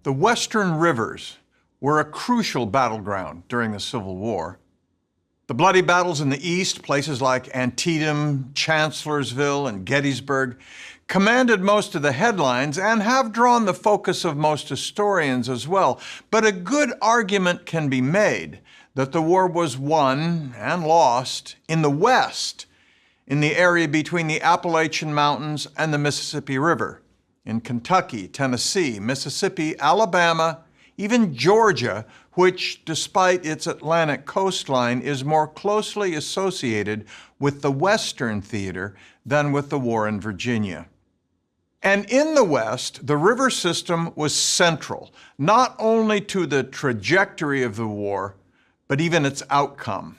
The Western rivers were a crucial battleground during the Civil War. The bloody battles in the East, places like Antietam, Chancellorsville, and Gettysburg, commanded most of the headlines and have drawn the focus of most historians as well. But a good argument can be made that the war was won and lost in the West, in the area between the Appalachian Mountains and the Mississippi River, in Kentucky, Tennessee, Mississippi, Alabama, even Georgia, which, despite its Atlantic coastline, is more closely associated with the Western theater than with the war in Virginia. And in the West, the river system was central, not only to the trajectory of the war, but even its outcome.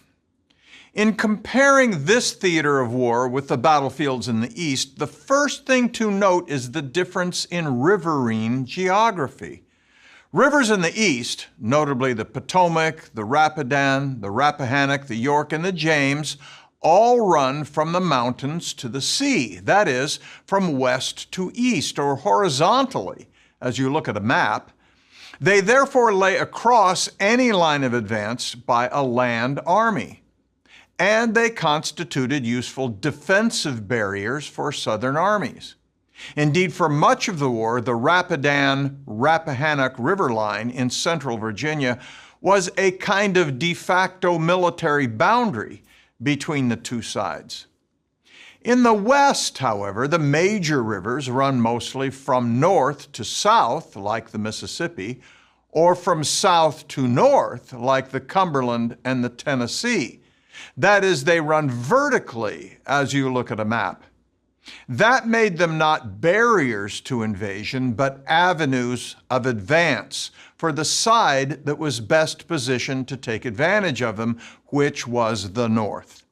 In comparing this theater of war with the battlefields in the East, the first thing to note is the difference in riverine geography. Rivers in the East, notably the Potomac, the Rapidan, the Rappahannock, the York, and the James, all run from the mountains to the sea, that is, from west to east, or horizontally, as you look at a map. They therefore lay across any line of advance by a land army, and they constituted useful defensive barriers for Southern armies. Indeed, for much of the war, the Rapidan-Rappahannock River line in central Virginia was a kind of de facto military boundary between the two sides. In the West, however, the major rivers run mostly from north to south, like the Mississippi, or from south to north, like the Cumberland and the Tennessee. That is, they run vertically as you look at a map. That made them not barriers to invasion, but avenues of advance for the side that was best positioned to take advantage of them, which was the North.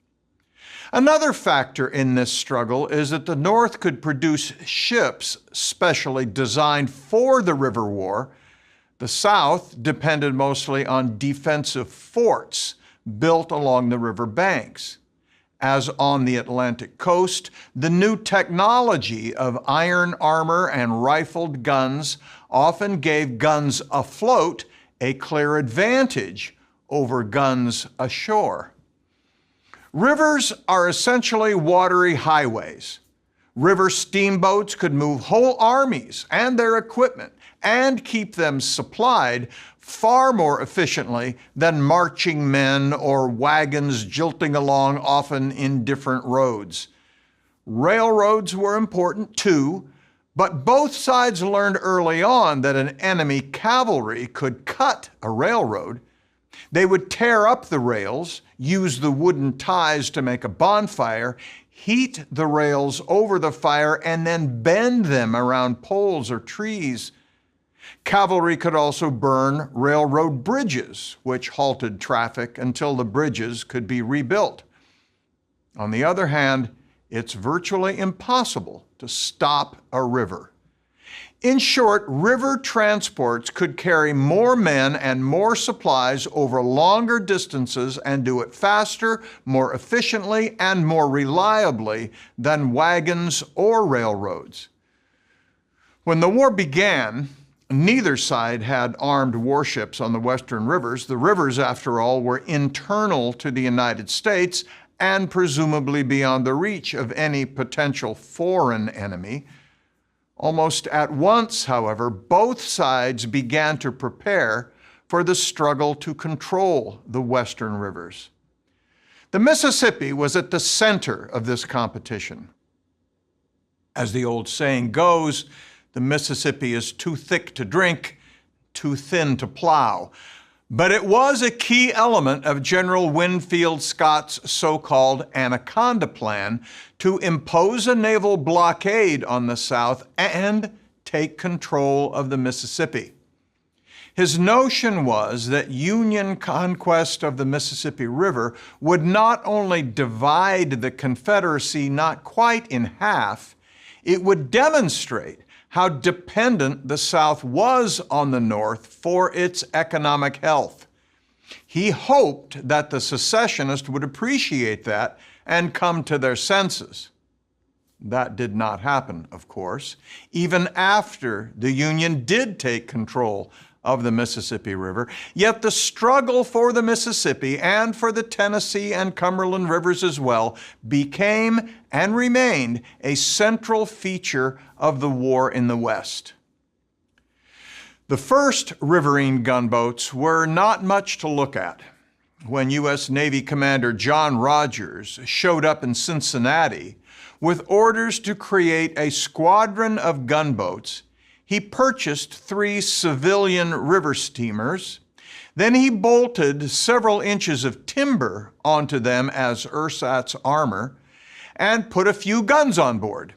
Another factor in this struggle is that the North could produce ships specially designed for the river war. The South depended mostly on defensive forts built along the river banks. As on the Atlantic coast, the new technology of iron armor and rifled guns often gave guns afloat a clear advantage over guns ashore. Rivers are essentially watery highways. River steamboats could move whole armies and their equipment and keep them supplied far more efficiently than marching men or wagons jolting along, often in different roads. Railroads were important too, but both sides learned early on that an enemy cavalry could cut a railroad. They would tear up the rails, use the wooden ties to make a bonfire, heat the rails over the fire, and then bend them around poles or trees. Cavalry could also burn railroad bridges, which halted traffic until the bridges could be rebuilt. On the other hand, it's virtually impossible to stop a river. In short, river transports could carry more men and more supplies over longer distances and do it faster, more efficiently, and more reliably than wagons or railroads. When the war began, neither side had armed warships on the Western rivers. The rivers, after all, were internal to the United States and presumably beyond the reach of any potential foreign enemy. Almost at once, however, both sides began to prepare for the struggle to control the Western rivers. The Mississippi was at the center of this competition. As the old saying goes, the Mississippi is too thick to drink, too thin to plow. But it was a key element of General Winfield Scott's so-called Anaconda Plan to impose a naval blockade on the South and take control of the Mississippi. His notion was that Union conquest of the Mississippi River would not only divide the Confederacy not quite in half, it would demonstrate how dependent the South was on the North for its economic health. He hoped that the secessionists would appreciate that and come to their senses. That did not happen, of course, even after the Union did take control of the Mississippi River. Yet the struggle for the Mississippi and for the Tennessee and Cumberland rivers as well became and remained a central feature of the war in the West. The first riverine gunboats were not much to look at. When U.S. Navy Commander John Rodgers showed up in Cincinnati with orders to create a squadron of gunboats, he purchased 3 civilian river steamers. Then he bolted several inches of timber onto them as ersatz armor and put a few guns on board.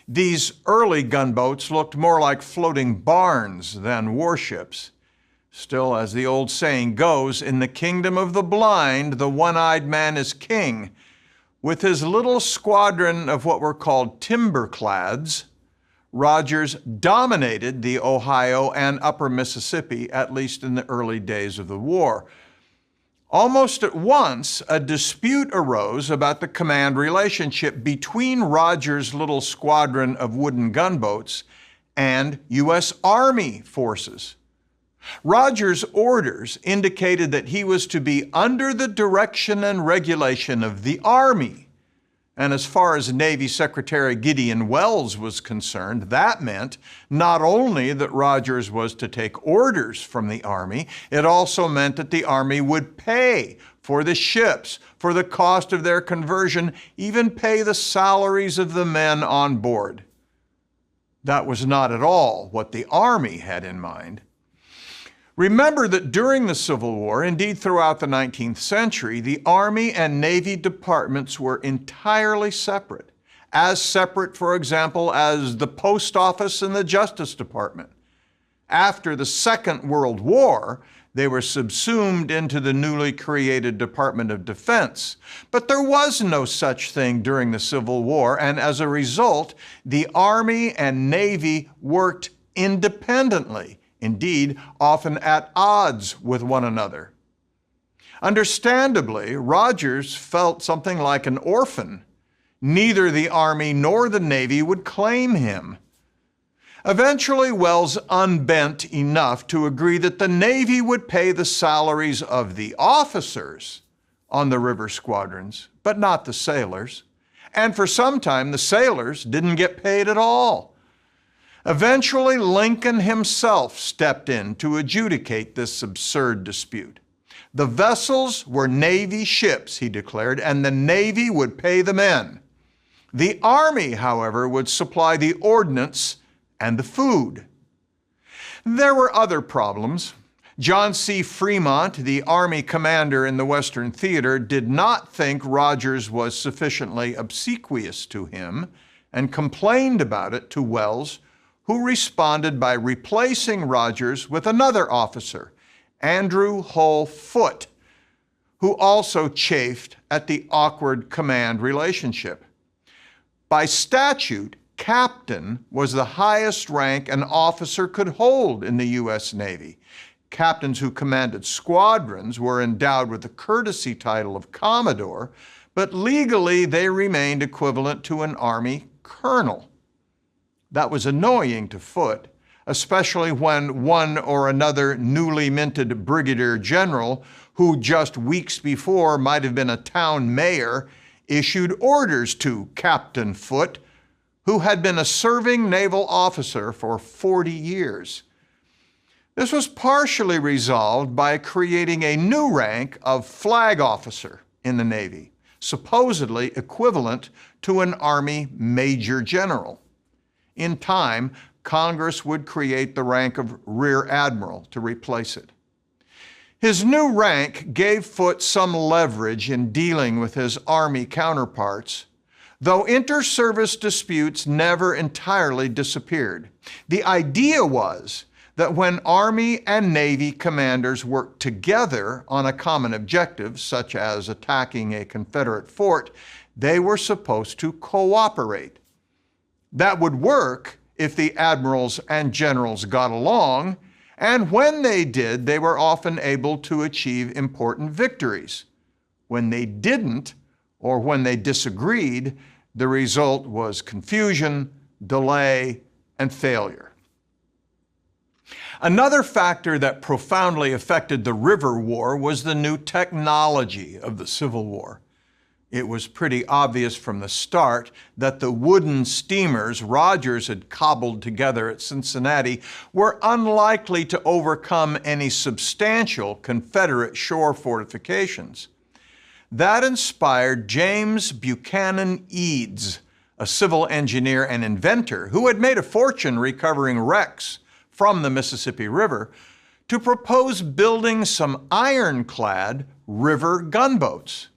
These early gunboats looked more like floating barns than warships. Still, as the old saying goes, in the kingdom of the blind, the one-eyed man is king. With his little squadron of what were called timberclads, Rodgers dominated the Ohio and upper Mississippi, at least in the early days of the war. Almost at once, a dispute arose about the command relationship between Rodgers' little squadron of wooden gunboats and U.S. Army forces. Rodgers' orders indicated that he was to be under the direction and regulation of the Army. And as far as Navy Secretary Gideon Welles was concerned, that meant not only that Rodgers was to take orders from the Army, it also meant that the Army would pay for the ships, for the cost of their conversion, even pay the salaries of the men on board. That was not at all what the Army had in mind. Remember that during the Civil War, indeed throughout the 19th century, the Army and Navy departments were entirely separate. As separate, for example, as the Post Office and the Justice Department. After the Second World War, they were subsumed into the newly created Department of Defense. But there was no such thing during the Civil War, and as a result, the Army and Navy worked independently. Indeed, often at odds with one another. Understandably, Rodgers felt something like an orphan. Neither the Army nor the Navy would claim him. Eventually, Welles unbent enough to agree that the Navy would pay the salaries of the officers on the river squadrons, but not the sailors. And for some time, the sailors didn't get paid at all. Eventually, Lincoln himself stepped in to adjudicate this absurd dispute. The vessels were Navy ships, he declared, and the Navy would pay the men. The Army, however, would supply the ordnance and the food. There were other problems. John C. Fremont, the Army commander in the Western Theater, did not think Rodgers was sufficiently obsequious to him and complained about it to Welles, who responded by replacing Rodgers with another officer, Andrew Hull Foote, who also chafed at the awkward command relationship. By statute, captain was the highest rank an officer could hold in the U.S. Navy. Captains who commanded squadrons were endowed with the courtesy title of Commodore, but legally they remained equivalent to an Army colonel. That was annoying to Foote, especially when one or another newly minted brigadier general, who just weeks before might have been a town mayor, issued orders to Captain Foote, who had been a serving naval officer for 40 years. This was partially resolved by creating a new rank of flag officer in the Navy, supposedly equivalent to an Army major general. In time, Congress would create the rank of Rear Admiral to replace it. His new rank gave Foote some leverage in dealing with his Army counterparts, though inter-service disputes never entirely disappeared. The idea was that when Army and Navy commanders worked together on a common objective, such as attacking a Confederate fort, they were supposed to cooperate. That would work if the admirals and generals got along, and when they did, they were often able to achieve important victories. When they didn't, or when they disagreed, The result was confusion, delay, and failure. Another factor that profoundly affected the River War was the new technology of the Civil War. It was pretty obvious from the start that the wooden steamers Rodgers had cobbled together at Cincinnati were unlikely to overcome any substantial Confederate shore fortifications. That inspired James Buchanan Eads, a civil engineer and inventor who had made a fortune recovering wrecks from the Mississippi River, to propose building some ironclad river gunboats.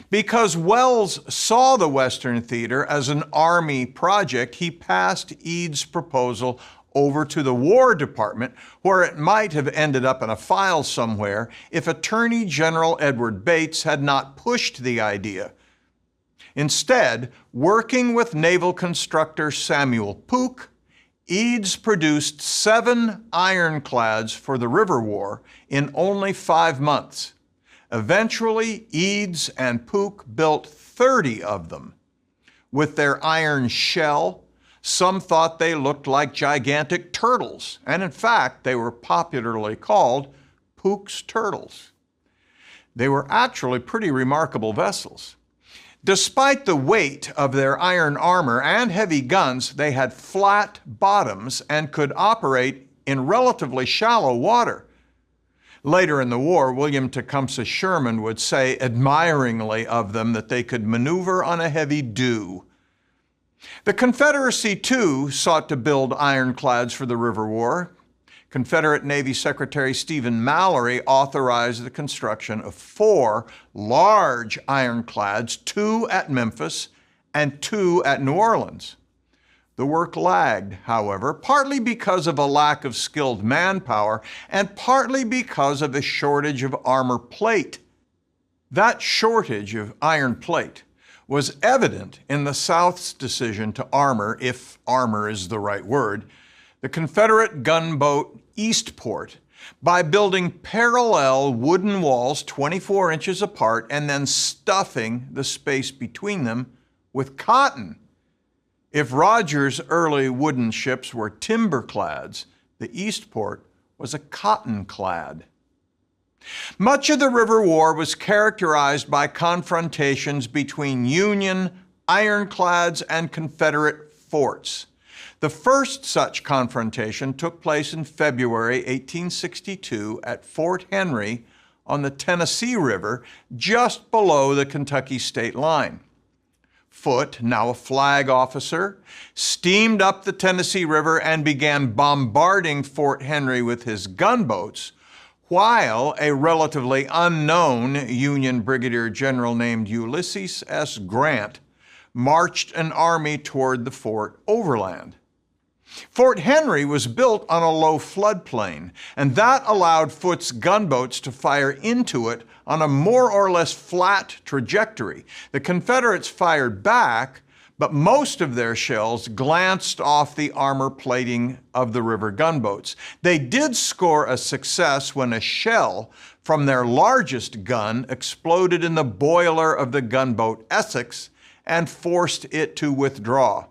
Because Wells saw the Western Theater as an Army project, he passed Eads' proposal over to the War Department, where it might have ended up in a file somewhere if Attorney General Edward Bates had not pushed the idea. Instead, working with naval constructor Samuel Pooke, Eads produced 7 ironclads for the River War in only 5 months. Eventually, Eads and Pooke built 30 of them. With their iron shell, some thought they looked like gigantic turtles, and in fact, they were popularly called Pooke's turtles. They were actually pretty remarkable vessels. Despite the weight of their iron armor and heavy guns, they had flat bottoms and could operate in relatively shallow water. Later in the war, William Tecumseh Sherman would say admiringly of them that they could maneuver on a heavy dew. The Confederacy, too, sought to build ironclads for the River War. Confederate Navy Secretary Stephen Mallory authorized the construction of 4 large ironclads, 2 at Memphis and 2 at New Orleans. The work lagged, however, partly because of a lack of skilled manpower and partly because of a shortage of armor plate. That shortage of iron plate was evident in the South's decision to armor, if armor is the right word, the Confederate gunboat Eastport by building parallel wooden walls 24 inches apart and then stuffing the space between them with cotton. If Rodgers' early wooden ships were timberclads, the Eastport was a cottonclad. Much of the River War was characterized by confrontations between Union ironclads and Confederate forts. The first such confrontation took place in February 1862 at Fort Henry on the Tennessee River, just below the Kentucky state line. Foote, now a flag officer, steamed up the Tennessee River and began bombarding Fort Henry with his gunboats, while a relatively unknown Union brigadier general named Ulysses S. Grant marched an army toward the fort overland. Fort Henry was built on a low floodplain, and that allowed Foote's gunboats to fire into it on a more or less flat trajectory. The Confederates fired back, but most of their shells glanced off the armor plating of the river gunboats. They did score a success when a shell from their largest gun exploded in the boiler of the gunboat Essex and forced it to withdraw.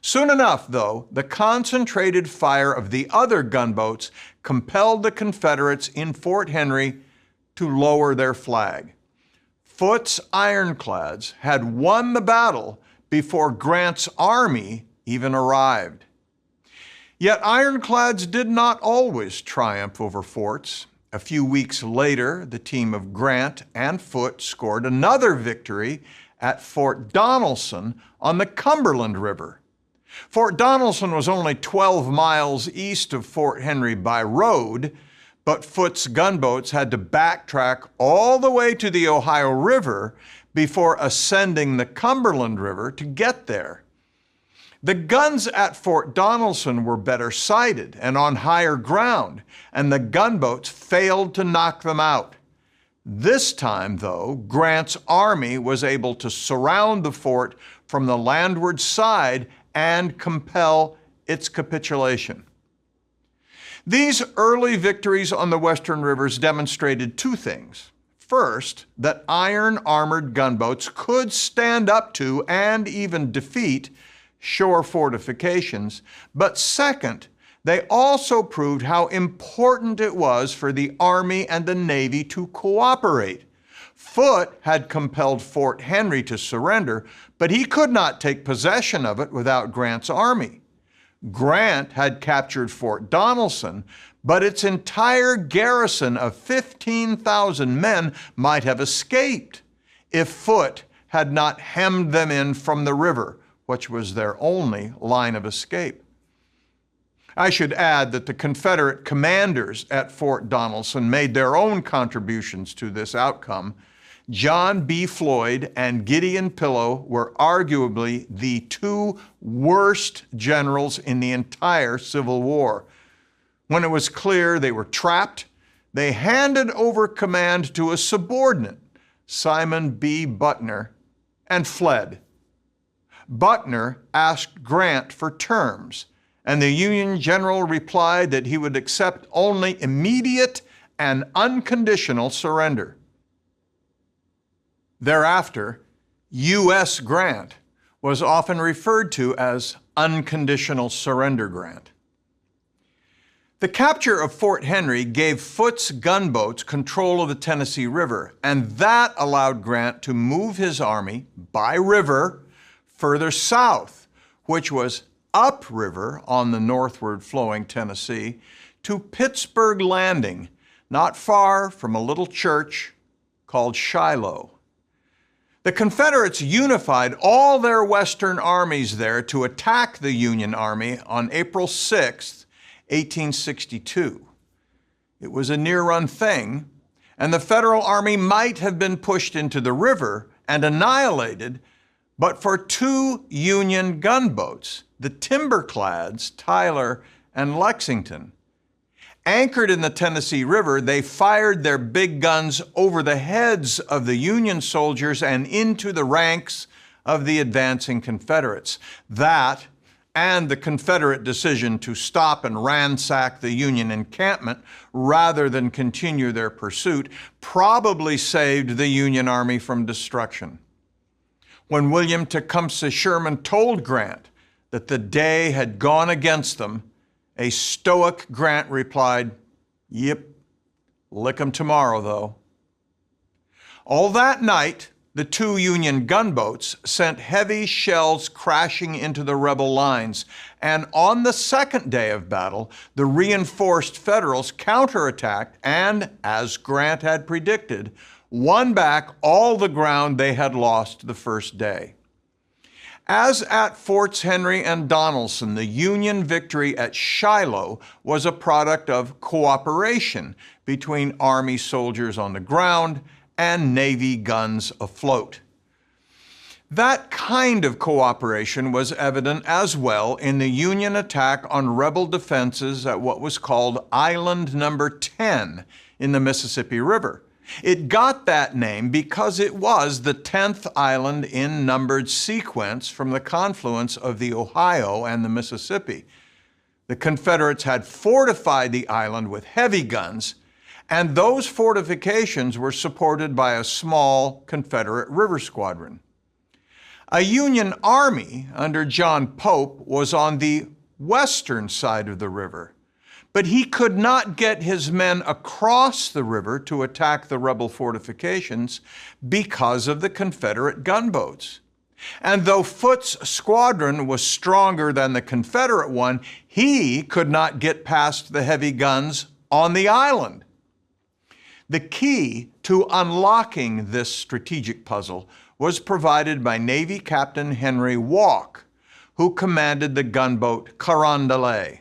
Soon enough, though, the concentrated fire of the other gunboats compelled the Confederates in Fort Henry to lower their flag. Foote's ironclads had won the battle before Grant's army even arrived. Yet ironclads did not always triumph over forts. A few weeks later, the team of Grant and Foote scored another victory at Fort Donelson on the Cumberland River. Fort Donelson was only 12 miles east of Fort Henry by road, but Foote's gunboats had to backtrack all the way to the Ohio River before ascending the Cumberland River to get there. The guns at Fort Donelson were better sighted and on higher ground, and the gunboats failed to knock them out. This time, though, Grant's army was able to surround the fort from the landward side and compel its capitulation. These early victories on the Western rivers demonstrated 2 things. First, that iron-armored gunboats could stand up to and even defeat shore fortifications. But second, they also proved how important it was for the Army and the Navy to cooperate. Foote had compelled Fort Henry to surrender, but he could not take possession of it without Grant's army. Grant had captured Fort Donelson, but its entire garrison of 15,000 men might have escaped if Foote had not hemmed them in from the river, which was their only line of escape. I should add that the Confederate commanders at Fort Donelson made their own contributions to this outcome. John B. Floyd and Gideon Pillow were arguably the two worst generals in the entire Civil War. When it was clear they were trapped, they handed over command to a subordinate, Simon B. Butner, and fled. Butner asked Grant for terms, and the Union general replied that he would accept only immediate and unconditional surrender. Thereafter, U.S. Grant was often referred to as Unconditional Surrender Grant. The capture of Fort Henry gave Foote's gunboats control of the Tennessee River, and that allowed Grant to move his army by river further south, which was upriver on the northward flowing Tennessee, to Pittsburgh Landing, not far from a little church called Shiloh. The Confederates unified all their western armies there to attack the Union Army on April 6, 1862. It was a near-run thing, and the Federal Army might have been pushed into the river and annihilated, but for two Union gunboats, the Timberclads, Tyler and Lexington. Anchored in the Tennessee River, they fired their big guns over the heads of the Union soldiers and into the ranks of the advancing Confederates. That, and the Confederate decision to stop and ransack the Union encampment rather than continue their pursuit, probably saved the Union Army from destruction. When William Tecumseh Sherman told Grant that the day had gone against them, a stoic Grant replied, "Yep, lick 'em tomorrow, though." All that night, the two Union gunboats sent heavy shells crashing into the rebel lines, and on the second day of battle, the reinforced Federals counterattacked and, as Grant had predicted, won back all the ground they had lost the first day. As at Forts Henry and Donelson, the Union victory at Shiloh was a product of cooperation between Army soldiers on the ground and Navy guns afloat. That kind of cooperation was evident as well in the Union attack on rebel defenses at what was called Island Number 10 in the Mississippi River. It got that name because it was the 10th island in numbered sequence from the confluence of the Ohio and the Mississippi. The Confederates had fortified the island with heavy guns, and those fortifications were supported by a small Confederate river squadron. A Union army under John Pope was on the western side of the river, but he could not get his men across the river to attack the rebel fortifications because of the Confederate gunboats. And though Foote's squadron was stronger than the Confederate one, he could not get past the heavy guns on the island. The key to unlocking this strategic puzzle was provided by Navy Captain Henry Walk, who commanded the gunboat Carondelet.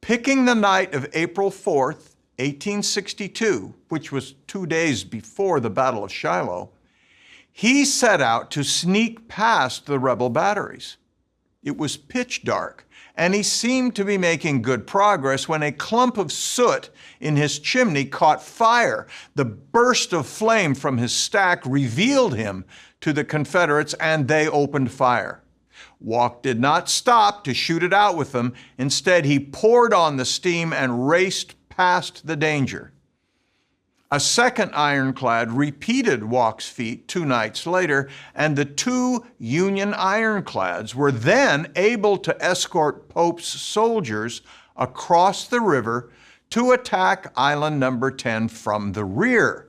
Picking the night of April 4th, 1862, which was 2 days before the Battle of Shiloh, he set out to sneak past the rebel batteries. It was pitch dark, and he seemed to be making good progress when a clump of soot in his chimney caught fire. The burst of flame from his stack revealed him to the Confederates, and they opened fire. Walk did not stop to shoot it out with them. Instead, he poured on the steam and raced past the danger. A second ironclad repeated Walk's feat 2 nights later, and the 2 Union ironclads were then able to escort Pope's soldiers across the river to attack Island Number 10 from the rear.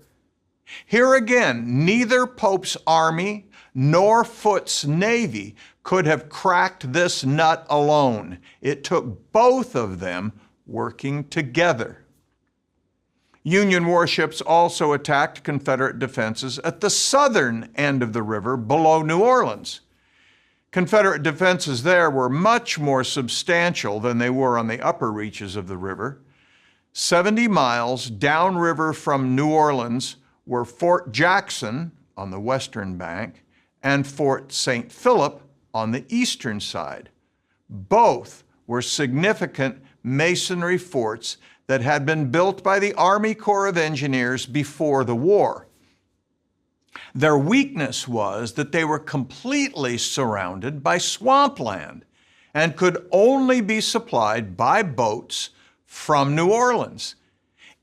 Here again, neither Pope's army nor Foot's navy could have cracked this nut alone. It took both of them working together. Union warships also attacked Confederate defenses at the southern end of the river below New Orleans. Confederate defenses there were much more substantial than they were on the upper reaches of the river. 70 miles downriver from New Orleans were Fort Jackson on the western bank and Fort St. Philip on the eastern side. Both were significant masonry forts that had been built by the Army Corps of Engineers before the war. Their weakness was that they were completely surrounded by swampland and could only be supplied by boats from New Orleans.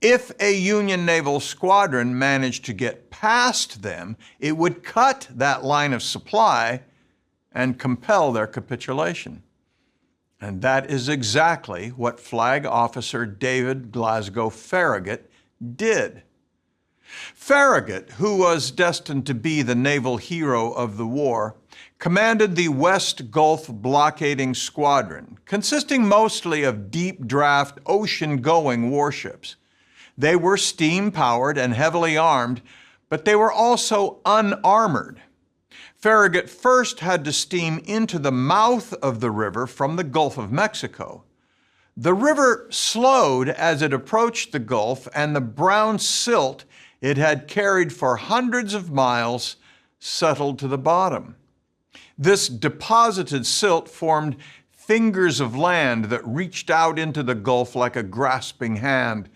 If a Union naval squadron managed to get past them, it would cut that line of supply and compel their capitulation. And that is exactly what Flag Officer David Glasgow Farragut did. Farragut, who was destined to be the naval hero of the war, commanded the West Gulf Blockading Squadron, consisting mostly of deep draft ocean-going warships. They were steam-powered and heavily armed, but they were also unarmored. Farragut first had to steam into the mouth of the river from the Gulf of Mexico. The river slowed as it approached the Gulf, and the brown silt it had carried for hundreds of miles settled to the bottom. This deposited silt formed fingers of land that reached out into the Gulf like a grasping hand.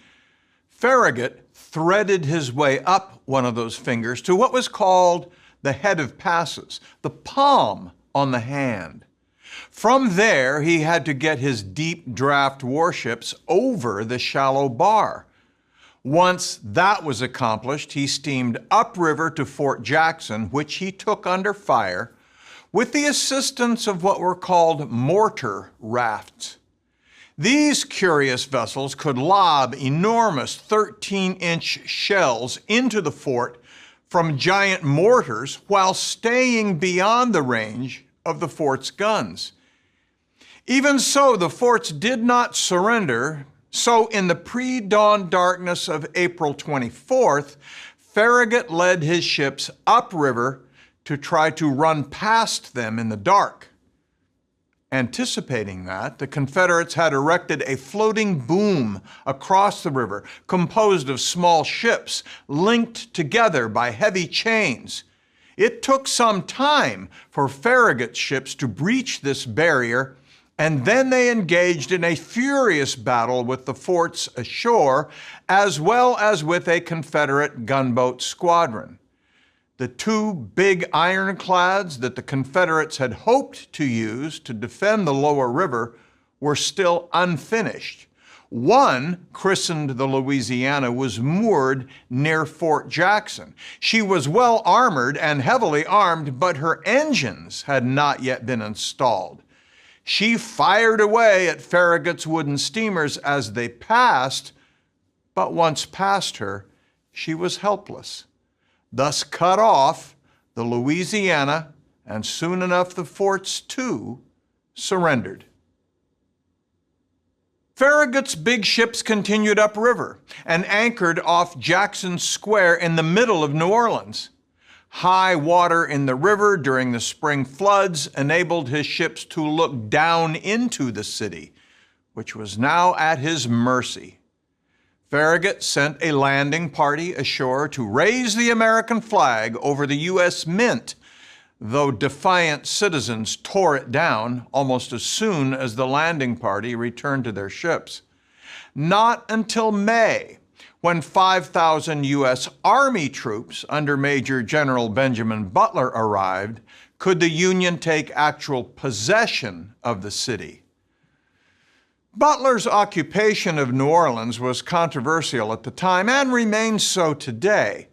Farragut threaded his way up one of those fingers to what was called the head of passes, the palm on the hand. From there, he had to get his deep draft warships over the shallow bar. Once that was accomplished, he steamed upriver to Fort Jackson, which he took under fire with the assistance of what were called mortar rafts. These curious vessels could lob enormous 13-inch shells into the fort from giant mortars while staying beyond the range of the fort's guns. Even so, the forts did not surrender. So in the pre-dawn darkness of April 24th, Farragut led his ships upriver to try to run past them in the dark. Anticipating that, the Confederates had erected a floating boom across the river, composed of small ships linked together by heavy chains. It took some time for Farragut's ships to breach this barrier, and then they engaged in a furious battle with the forts ashore, as well as with a Confederate gunboat squadron. The 2 big ironclads that the Confederates had hoped to use to defend the lower river were still unfinished. One, christened the Louisiana, was moored near Fort Jackson. She was well armored and heavily armed, but her engines had not yet been installed. She fired away at Farragut's wooden steamers as they passed, but once past her, she was helpless. Thus cut off, the Louisiana, and soon enough the forts too, surrendered. Farragut's big ships continued upriver and anchored off Jackson Square in the middle of New Orleans. High water in the river during the spring floods enabled his ships to look down into the city, which was now at his mercy. Farragut sent a landing party ashore to raise the American flag over the U.S. Mint, though defiant citizens tore it down almost as soon as the landing party returned to their ships. Not until May, when 5,000 U.S. Army troops under Major General Benjamin Butler arrived, could the Union take actual possession of the city. Butler's occupation of New Orleans was controversial at the time and remains so today.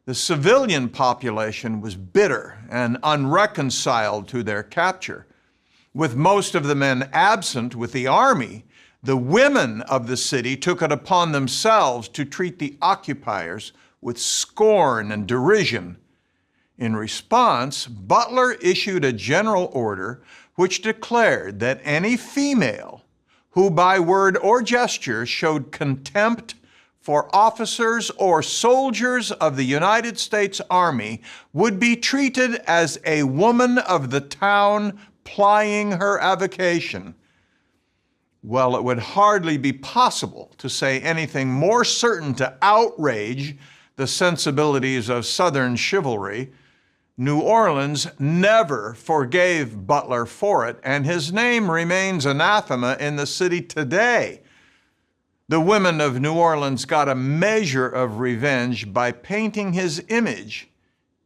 The civilian population was bitter and unreconciled to their capture. With most of the men absent with the army, the women of the city took it upon themselves to treat the occupiers with scorn and derision. In response, Butler issued a general order which declared that any female who by word or gesture showed contempt for officers or soldiers of the United States Army would be treated as a woman of the town plying her avocation. Well, it would hardly be possible to say anything more certain to outrage the sensibilities of Southern chivalry. New Orleans never forgave Butler for it, and his name remains anathema in the city today. The women of New Orleans got a measure of revenge by painting his image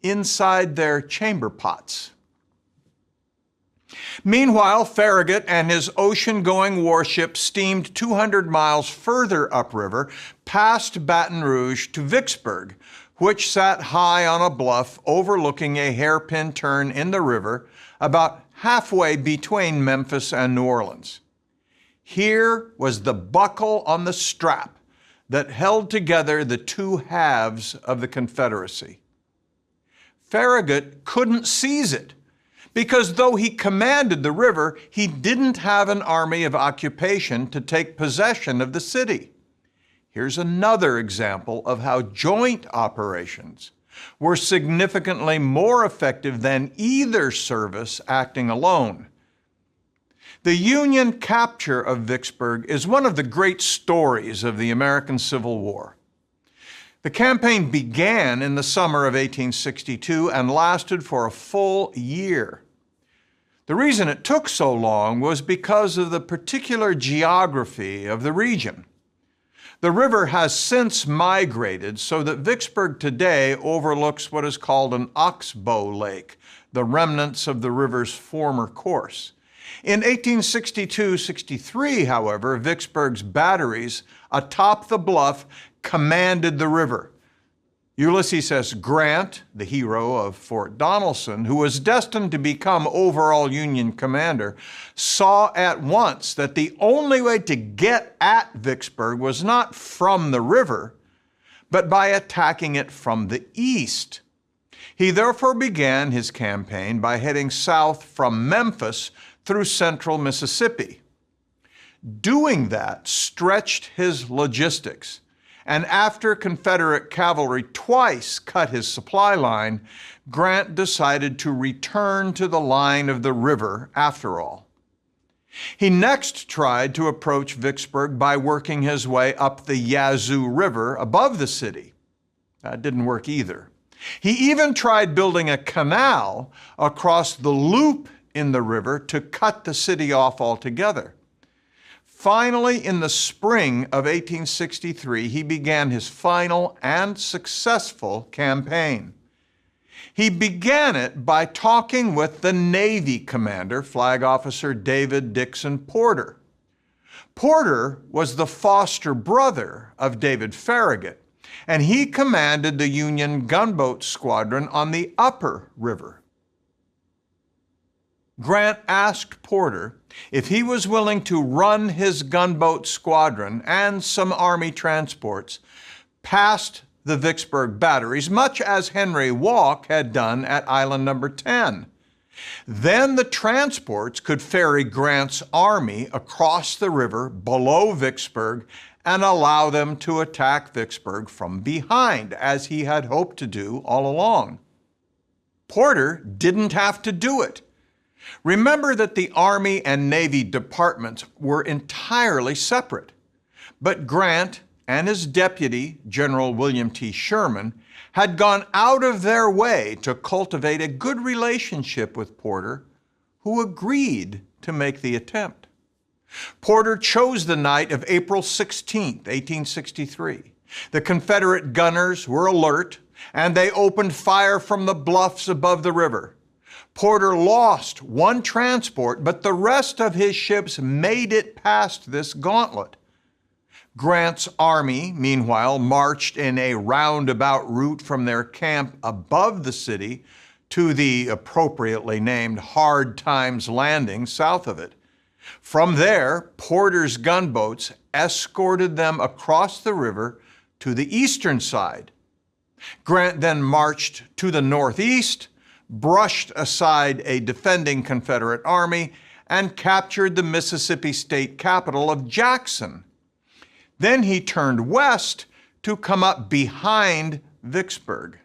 inside their chamber pots. Meanwhile, Farragut and his ocean-going warship steamed 200 miles further upriver, past Baton Rouge to Vicksburg, which sat high on a bluff overlooking a hairpin turn in the river about halfway between Memphis and New Orleans. Here was the buckle on the strap that held together the two halves of the Confederacy. Farragut couldn't seize it, because though he commanded the river, he didn't have an army of occupation to take possession of the city. Here's another example of how joint operations were significantly more effective than either service acting alone. The Union capture of Vicksburg is one of the great stories of the American Civil War. The campaign began in the summer of 1862 and lasted for a full year. The reason it took so long was because of the particular geography of the region. The river has since migrated so that Vicksburg today overlooks what is called an oxbow lake, the remnants of the river's former course. In 1862-63, however, Vicksburg's batteries atop the bluff commanded the river. Ulysses S. Grant, the hero of Fort Donelson, who was destined to become overall Union commander, saw at once that the only way to get at Vicksburg was not from the river, but by attacking it from the east. He therefore began his campaign by heading south from Memphis through central Mississippi. Doing that stretched his logistics, and after Confederate cavalry twice cut his supply line, Grant decided to return to the line of the river after all. He next tried to approach Vicksburg by working his way up the Yazoo River above the city. That didn't work either. He even tried building a canal across the loop in the river to cut the city off altogether. Finally, in the spring of 1863, he began his final and successful campaign. He began it by talking with the Navy commander, Flag Officer David Dixon Porter. Porter was the foster brother of David Farragut, and he commanded the Union gunboat squadron on the upper river. Grant asked Porter if he was willing to run his gunboat squadron and some Army transports past the Vicksburg batteries, much as Henry Walk had done at Island No. 10. Then the transports could ferry Grant's army across the river below Vicksburg and allow them to attack Vicksburg from behind, as he had hoped to do all along. Porter didn't have to do it. Remember that the Army and Navy departments were entirely separate, but Grant and his deputy, General William T. Sherman, had gone out of their way to cultivate a good relationship with Porter, who agreed to make the attempt. Porter chose the night of April 16, 1863. The Confederate gunners were alert, and they opened fire from the bluffs above the river. Porter lost one transport, but the rest of his ships made it past this gauntlet. Grant's army, meanwhile, marched in a roundabout route from their camp above the city to the appropriately named Hard Times Landing south of it. From there, Porter's gunboats escorted them across the river to the eastern side. Grant then marched to the northeast, brushed aside a defending Confederate army, and captured the Mississippi state capital of Jackson. Then he turned west to come up behind Vicksburg.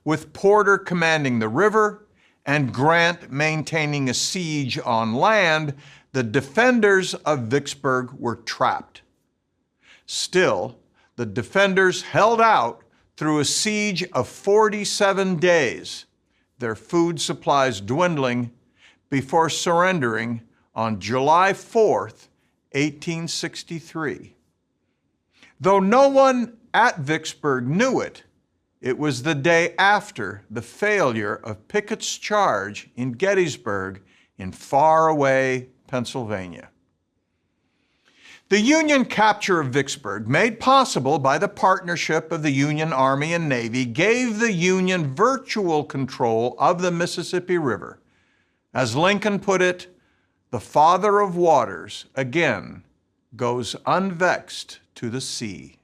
With Porter commanding the river and Grant maintaining a siege on land, the defenders of Vicksburg were trapped. Still, the defenders held out through a siege of 47 days, their food supplies dwindling, before surrendering on July 4th, 1863. Though no one at Vicksburg knew it, it was the day after the failure of Pickett's charge in Gettysburg in faraway Pennsylvania. The Union capture of Vicksburg, made possible by the partnership of the Union Army and Navy, gave the Union virtual control of the Mississippi River. As Lincoln put it, the Father of Waters again goes unvexed to the sea.